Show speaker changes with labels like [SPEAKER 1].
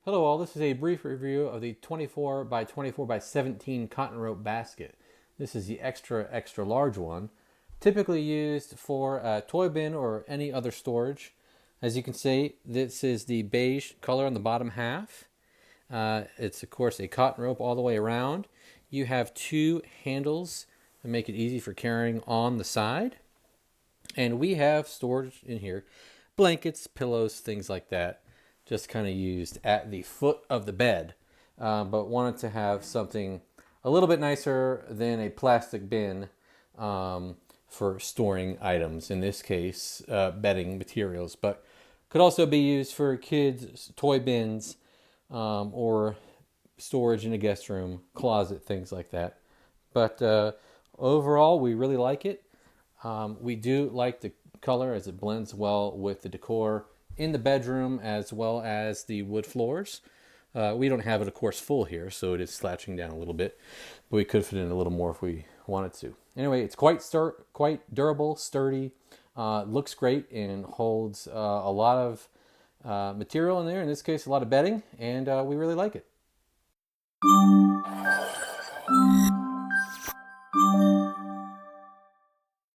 [SPEAKER 1] Hello all, this is a brief review of the 24 by 24 by 17 cotton rope basket. This is the extra large one, typically used for a toy bin or any other storage. As you can see, this is the beige color on the bottom half. It's of course a cotton rope all the way around. You have two handles that make it easy for carrying on the side. And we have storage in here, blankets, pillows, things like that, just kind of used at the foot of the bed. But wanted to have something a little bit nicer than a plastic bin for storing items, in this case, bedding materials, but could also be used for kids' toy bins or storage in a guest room, closet, things like that. But overall, we really like it. We do like the color as it blends well with the decor in the bedroom as well as the wood floors. We don't have it, of course, full here, so it is slouching down a little bit, but we could fit in a little more if we wanted to. Anyway, it's quite durable, sturdy, looks great, and holds a lot of material in there. In this case, a lot of bedding, and we really like it.